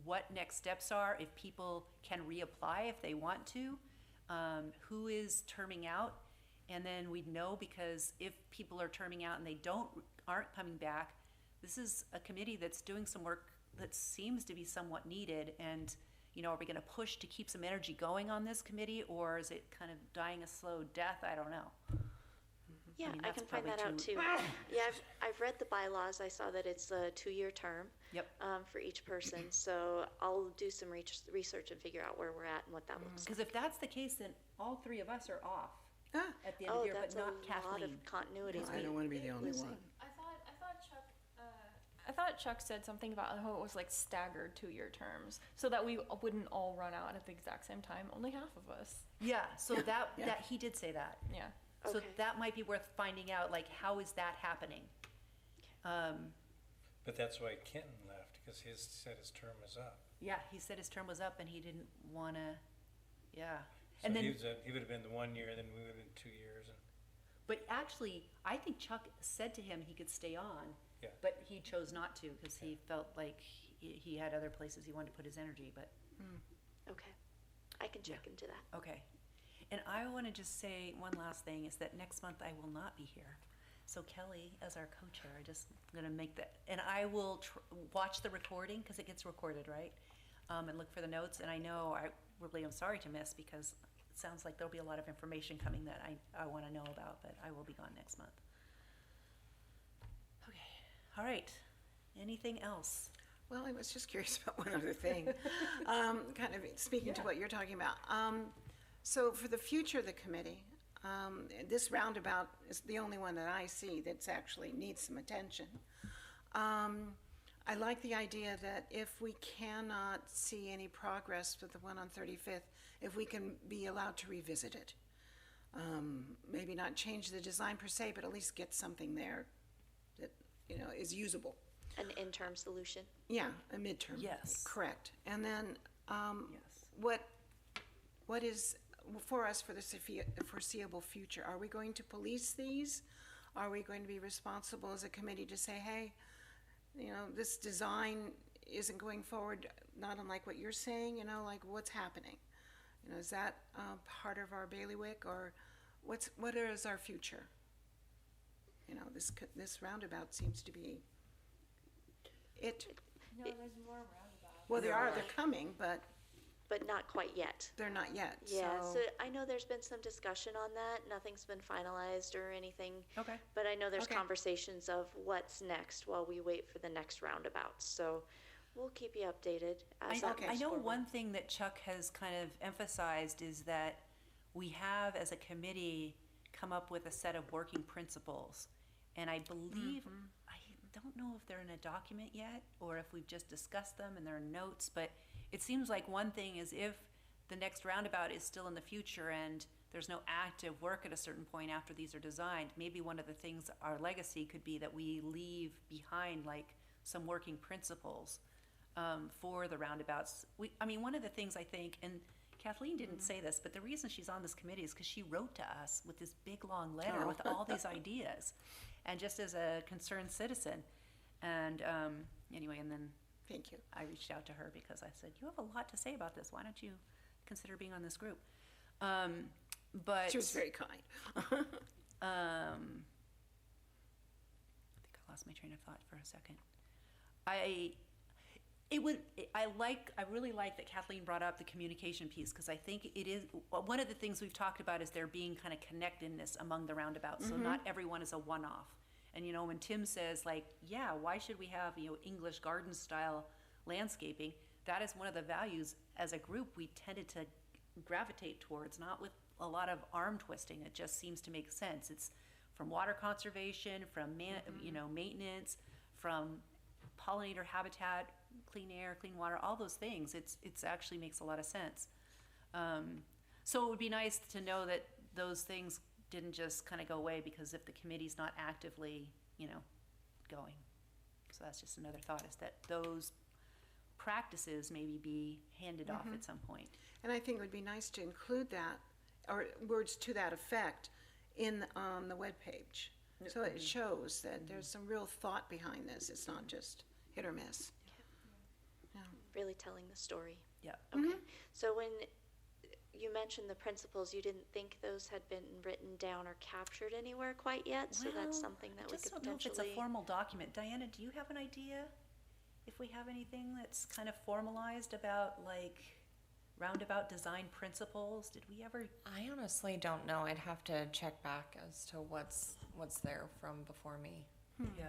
what next steps are, if people can reapply if they want to, who is terming out, and then we'd know, because if people are terming out and they aren't coming back, this is a committee that's doing some work that seems to be somewhat needed. And are we going to push to keep some energy going on this committee, or is it kind of dying a slow death? I don't know. Yeah, mean, I that's can find probably that out too. Yeah, I've read the bylaws. I saw that it's a 2-year term. Yep. For each person. So I'll do some research and figure out where we're at and what that looks like. Because if that's the case, then all three of us are off Ah, at the end of the year, but that's not a lot Kathleen. of continuity. I don't want to be the only one. I thought Chuck said something about how it was like staggered 2-year terms, so that we wouldn't all run out at the exact same time. Only half of us. Yeah, so that Yeah. he did say that. Yeah. So Okay. that might be worth finding out, like, how is that happening? But that's why Kenton left, because he said his term was up. Yeah, he said his term was up and he didn't wanna, yeah. So And then, he would have been the 1 year, then we would have been 2 years. And but actually, I think Chuck said to him he could stay on, Yeah. but he chose not to, because he felt like he had other places he wanted to put his energy, but, Okay. I can check into that. okay. And I wanna just say one last thing, is that next month I will not be here. So Kelly, as our co-chair, I just gonna make that, and I will watch the recording, because it gets recorded, right? And look for the notes, and I know I really am sorry to miss, because it sounds like there'll be a lot of information coming that I wanna know about, but I will be gone next month. Okay, all right, anything else? Well, I was just curious about one other thing, kind of speaking to what you're talking about. So for the future of the committee, this roundabout is the only one that I see that's actually needs some attention. I like the idea that if we cannot see any progress with the one on 35th, if we can be allowed to revisit it. Maybe not change the design per se, but at least get something there that, is usable. An interim solution. Yeah, a midterm. Yes. Correct. And then, Yes. what is for us for the foreseeable future? Are we going to police these? Are we going to be responsible as a committee to say, hey, this design isn't going forward, not unlike what you're saying, like what's happening? Is that part of our bailiwick, or what is our future? This roundabout seems to be it. No, there's more roundabouts. Well, they're coming, but But not quite yet. they're not yet. Yeah, so I know there's been some discussion on that. Nothing's been finalized or anything. Okay. But I know there's Okay. conversations of what's next while we wait for the next roundabout. So we'll keep you updated as that I moves know forward. one thing that Chuck has kind of emphasized is that we have, as a committee, come up with a set of working principles. And I believe, I don't know if they're in a document yet, or if we've just discussed them and they're in notes, but it seems like one thing is if the next roundabout is still in the future and there's no active work at a certain point after these are designed, maybe one of the things, our legacy could be that we leave behind like some working principles for the roundabouts. One of the things I think, and Kathleen didn't say this, but the reason she's on this committee is because she wrote to us with this big long letter with all these ideas, and just as a concerned citizen. And anyway, and then Thank you. I reached out to her because I said, you have a lot to say about this. Why don't you consider being on this group? But She was very kind. I think I lost my train of thought for a second. I really like that Kathleen brought up the communication piece, because I think it is one of the things we've talked about is there being kind of connectedness among the roundabouts. So not everyone is a one-off. And when Tim says why should we have English garden style landscaping? That is one of the values as a group we tended to gravitate towards, not with a lot of arm twisting. It just seems to make sense. It's from water conservation, from maintenance, from pollinator habitat, clean air, clean water, all those things. It's actually makes a lot of sense. So it would be nice to know that those things didn't just kind of go away because if the committee's not actively, going. So that's just another thought, is that those practices maybe be handed off at some point. And I think it would be nice to include that, or words to that effect, in the webpage. So it shows that there's some real thought behind this. It's not just hit or miss. Yeah. Really telling the story. Yeah. Okay. So when you mentioned the principles, you didn't think those had been written down or captured anywhere quite yet, so that's something that I we just could don't know if potentially. it's a formal document. Diana, do you have an idea if we have anything that's kind of formalized about roundabout design principles? Did we ever? I honestly don't know. I'd have to check back as to what's there from before me. Yeah.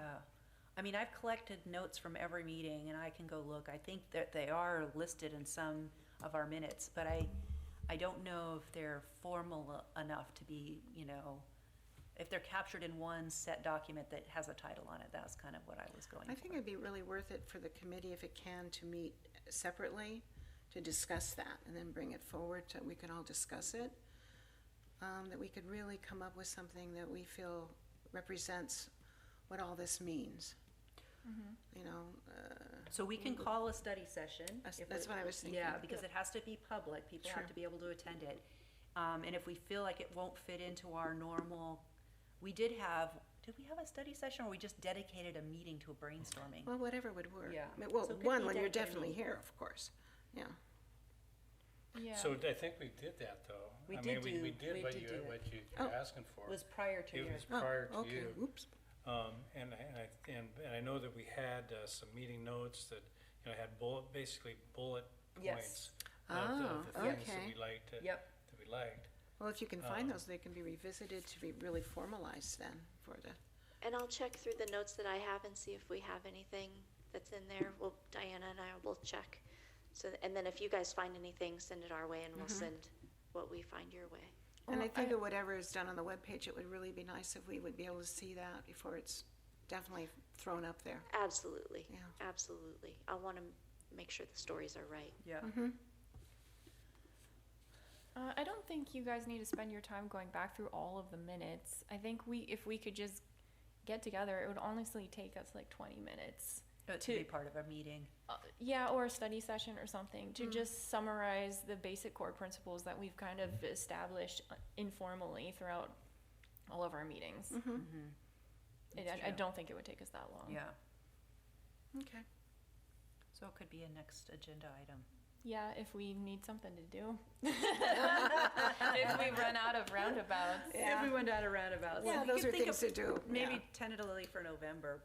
I've collected notes from every meeting and I can go look. I think that they are listed in some of our minutes, but I don't know if they're formal enough to be, if they're captured in one set document that has a title on it. That's kind of what I was going I for. think it'd be really worth it for the committee, if it can, to meet separately to discuss that and then bring it forward so we can all discuss it. That we could really come up with something that we feel represents what all this means. So we can call a study session. That's what I was thinking. Yeah, because it has to be public. People have True. to be able to attend it. And if we feel like it won't fit into our normal, did we have a study session, or we just dedicated a meeting to a brainstorming? Well, whatever would work. Yeah. Well, So it could one, be when you're dedicated definitely meeting. here, of course. Yeah. Yeah. So I think we did that, though. We I did mean, do- we did we what did you, do it. what you're Oh. asking for. It was prior to It your. was prior to Okay, you. oops. And I know that we had some meeting notes that, had basically bullet Yes. points Oh, of the things that okay. we liked. Yep. That we liked. Well, if you can find those, they can be revisited to be really formalized then for the, And I'll check through the notes that I have and see if we have anything that's in there. Well, Diana and I will check. So, and then if you guys find anything, send it our way and we'll send what we find your way. And I Well, think that whatever is done on the webpage, it would really be nice if we would be able to see that before it's definitely thrown up there. Absolutely. Yeah. Absolutely. I want to make sure the stories are right. Yeah. I don't think you guys need to spend your time going back through all of the minutes. I think if we could just get together, it would honestly take us like 20 minutes. To be part of a meeting. Yeah, or a study session or something to just summarize the basic core principles that we've kind of established informally throughout all of our meetings. I don't think it would take us that long. Yeah. Okay. So it could be a next agenda item. Yeah, if we need something to do. If we run out of roundabouts. If we went out of roundabouts. Yeah, We those could are think things of to do. Maybe Yeah. tentatively for November.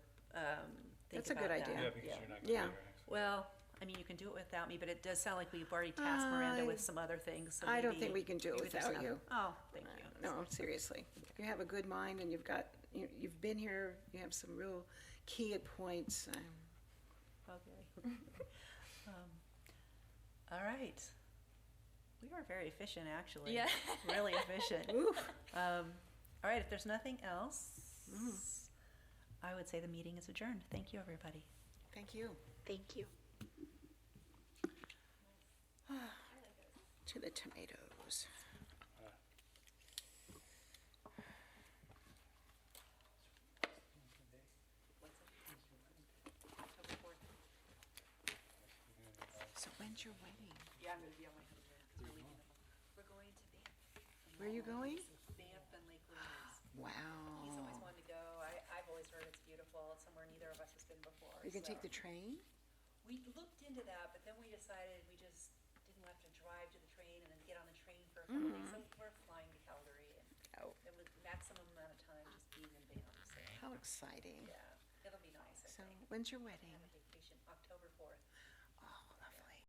Think That's a good about that. idea. Yeah, because you're not gonna Yeah. be there next week. Well, I mean, you can do it without me, but it does sound like we've already tasked Miranda with some other things. So I don't maybe- think we can do it maybe there's without enough- you. Oh, thank you. No, seriously. You have a good mind and you've been here, you have some real key points. Okay. All right. We were very efficient, actually. Yeah. Really efficient. Oof. All right, if there's nothing else, I would say the meeting is adjourned. Thank you, everybody. Thank you. Thank you. To the tomatoes. So when's your wedding? Yeah, I'm going to be on my honeymoon. We're going to Banff. Where are you going? Banff and Lake Louise. Wow. He's always wanted to go. I've always heard it's beautiful. It's somewhere neither of us has been before. You can so. take the train? We looked into that, but then we decided we just didn't have to drive to the train and then get on the train for a couple days. So we're flying to Calgary, and Oh. it was maximum amount of time just being in Banff. So How exciting. yeah, it'll be nice. I So think. when's your wedding? Have a vacation October